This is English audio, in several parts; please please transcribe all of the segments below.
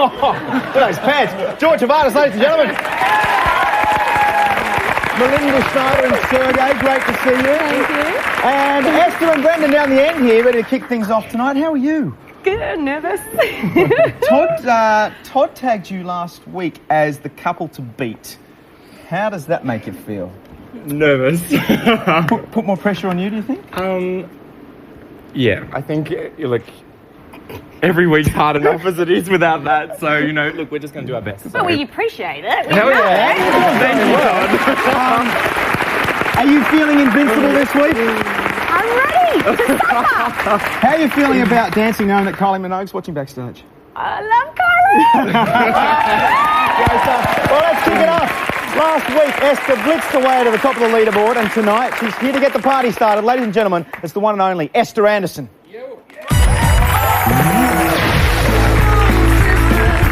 Look at those pants. George Tavares, ladies and gentlemen. Melinda Schneider and Sergey, great to see you. Thank you. And Esther and Brendan down the end here, ready to kick things off tonight. How are you? Good, nervous. Todd tagged you last week as the couple to beat. How does that make you feel? Nervous. Put more pressure on you, do you think? Yeah, I think, every week's hard enough as it is without that. So, look, we're just going to do our best. But we appreciate it. Hell yeah. Thank you, Todd. Are you feeling invincible this week? I'm ready for summer. How are you feeling about dancing knowing that Kylie Minogue's watching backstage? I love Kylie. Well, let's kick it off. Last week, Esther blitzed away to the top of the leaderboard, and tonight she's here to get the party started. Ladies and gentlemen, it's the one and only Esther Anderson.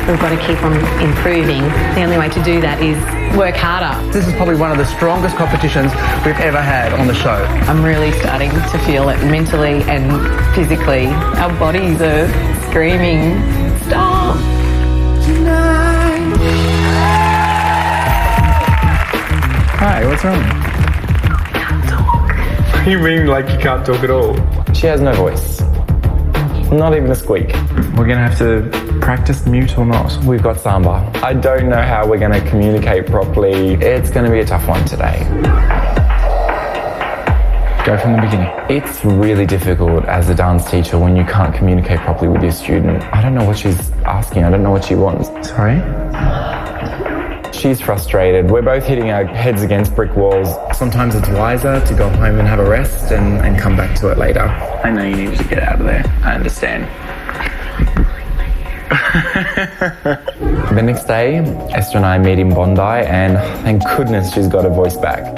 We've got to keep on improving. The only way to do that is work harder. This is probably one of the strongest competitions we've ever had on the show. I'm really starting to feel it mentally and physically. Our bodies are screaming, stop! Hi, what's wrong? Can't talk. You mean like you can't talk at all? She has no voice. Not even a squeak. We're going to have to practice mute or not. We've got samba. I don't know how we're going to communicate properly. It's going to be a tough one today. Go from the beginning. It's really difficult as a dance teacher when you can't communicate properly with your student. I don't know what she's asking. I don't know what she wants. Sorry? She's frustrated. We're both hitting our heads against brick walls. Sometimes it's wiser to go home and have a rest and come back to it later. I know you need to get out of there. I understand. The next day, Esther and I meet in Bondi, and thank goodness she's got her voice back.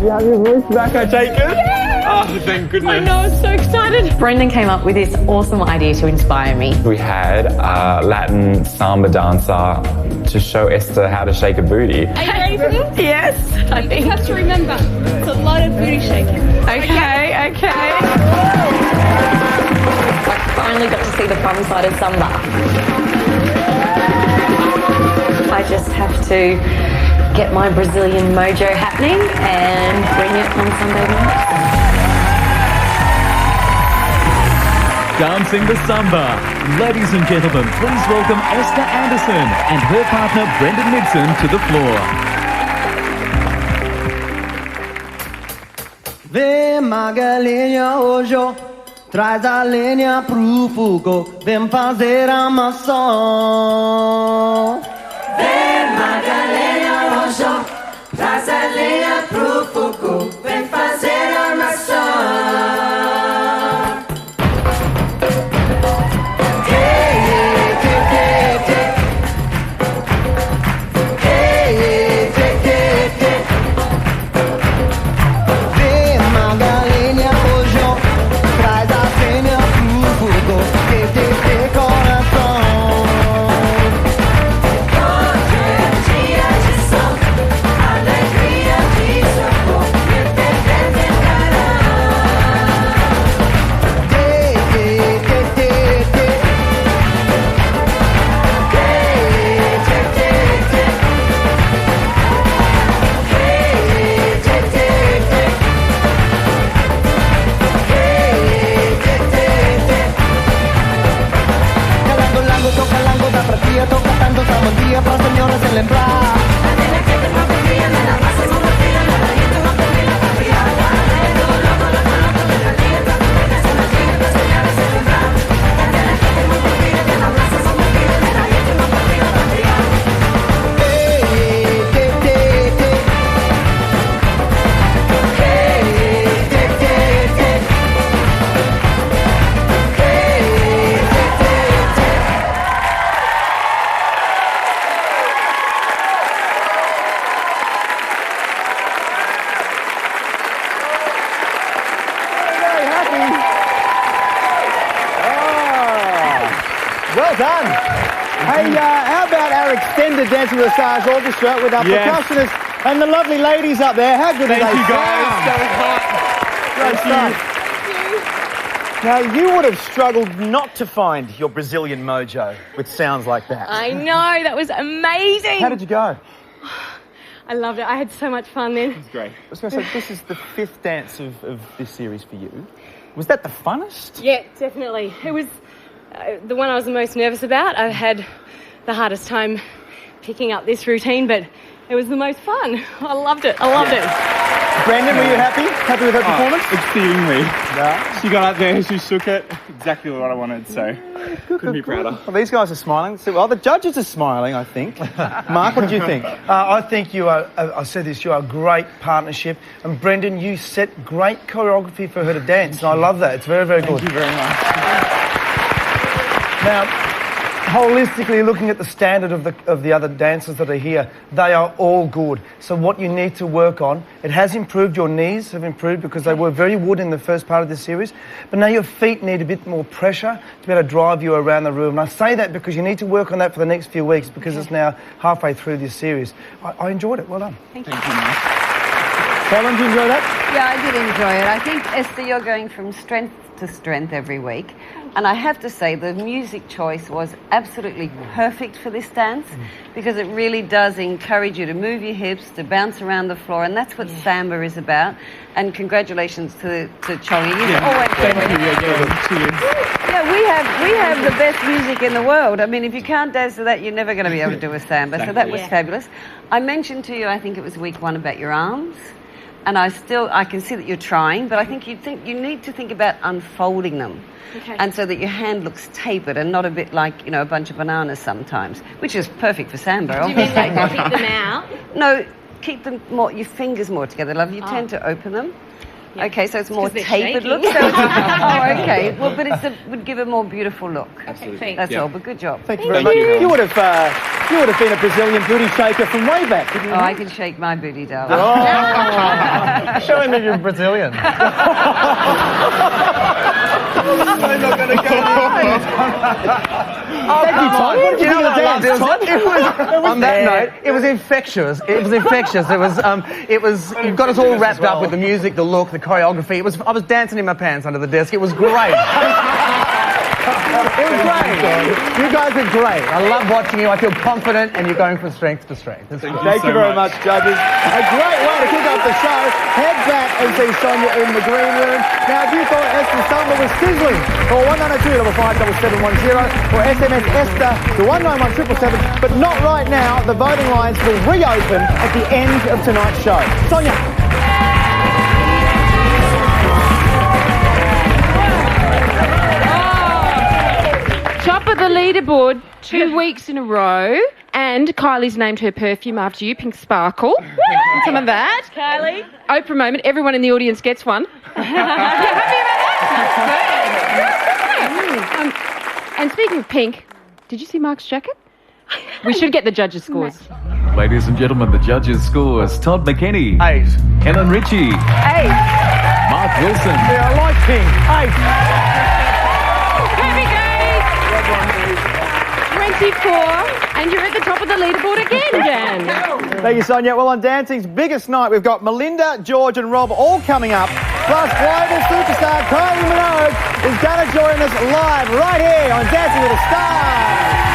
You have your voice back, I take it? Yeah. Oh, thank goodness. I know, I'm so excited. Brendan came up with this awesome idea to inspire me. We had a Latin samba dancer to show Esther how to shake a booty. Are you ready for this? Yes, I You think. have to remember, it's a lot of booty shaking. Okay. I finally got to see the fun side of samba. I just have to get my Brazilian mojo happening and bring it on Sunday night. Dancing the Samba. Ladies and gentlemen, please welcome Esther Anderson and her partner Brendan Nixon to the floor. Vem Magalinha hoje, traz a lenha pro fogo, vem fazer a maçã. Vem Magalinha hoje, traz a lenha pro fogo, vem fazer a maçã. Well done. Hey, how about our extended Dancing with the Stars orchestra with our percussionists and the lovely ladies up there? How good are they? Thank you, guys. That was hot. Great stuff. Now, you would have struggled not to find your Brazilian mojo with sounds like that. I know, that was amazing. How did you go? I loved it. I had so much fun then. It's great. I was going to say, this is the 5th dance of this series for you. Was that the funnest? Yeah, definitely. It was the one I was the most nervous about. I had the hardest time picking up this routine, but it was the most fun. I loved it. Brendan, were you happy? Happy with her performance? Exceedingly. Yeah. She got up there, she shook it. Exactly what I wanted, so couldn't be prouder. Well, these guys are smiling. Well, the judges are smiling, I think. Mark, what did you think? I think you are, I said this, you are a great partnership. And Brendan, you set great choreography for her to dance. And I love that. It's very, very good. Thank you very much. Now, holistically looking at the standard of the other dancers that are here, they are all good. So what you need to work on, it has improved, your knees have improved because they were very wood in the first part of this series, but now your feet need a bit more pressure to be able to drive you around the room. And I say that because you need to work on that for the next few weeks because it's now halfway through this series. I enjoyed it. Well done. Thank you. Colin, did you enjoy that? Yeah, I did enjoy it. I think, Esther, you're going from strength to strength every week. And I have to say the music choice was absolutely perfect for this dance because it really does encourage you to move your hips, to bounce around the floor, and that's what samba is about. And congratulations to Chongi. You've always Thank you again. Cheers. Yeah, we have the best music in the world. I mean, if you can't dance to that, you're never going to be able to do a samba. So that was fabulous. I mentioned to you, I think it was week 1, about your arms. And I can see that you're trying, but I think you need to think about unfolding them. Okay. And so that your hand looks tapered and not a bit like, a bunch of bananas sometimes, which is perfect for samba. Do you mean like keep them out? No, keep them your fingers more together, love. You tend to open them. Yeah. Okay, so it's more they're tapered shaking. look. So okay. Well, but would give a more beautiful look. Absolutely. That's all. But good job. Thank you very much. You would have been a Brazilian booty shaker from way back, didn't you? Oh, I can shake my booty, darling. Show him if you're Brazilian. I'm not going to go. Thank you, Todd. What did you think of the dance, Todd? On that note, it was infectious. It was you got us all wrapped up with the music, the look, the choreography. I was dancing in my pants under the desk. It was great. It was great. You guys are great. I love watching you. I feel confident, and you're going from strength to strength. Thank you very much, judges. A great way to kick off the show. Head back and see Sonia in the green room. Now, if you thought Esther's samba was sizzling, call 1902 55710 or SMS Esther to 191777. But not right now. The voting lines will reopen at the end of tonight's show. Sonia. Top of the leaderboard 2 weeks in a row, and Kylie's named her perfume after you, Pink Sparkle. Some of that. Kylie. Oprah moment, everyone in the audience gets one. You're happy about that? And speaking of pink, did you see Mark's jacket? We should get the judges' scores. Ladies and gentlemen, the judges' scores. Todd McKinney. 8. Helen Ritchie. 8. Mark Wilson. Yeah, I like pink. 24, and you're at the top of the leaderboard again, Dan. Thank you, Sonia. Well, on Dancing's biggest night, we've got Melinda, George and Rob all coming up. Plus, global superstar Kylie Minogue is going to join us live right here on Dancing with the Stars.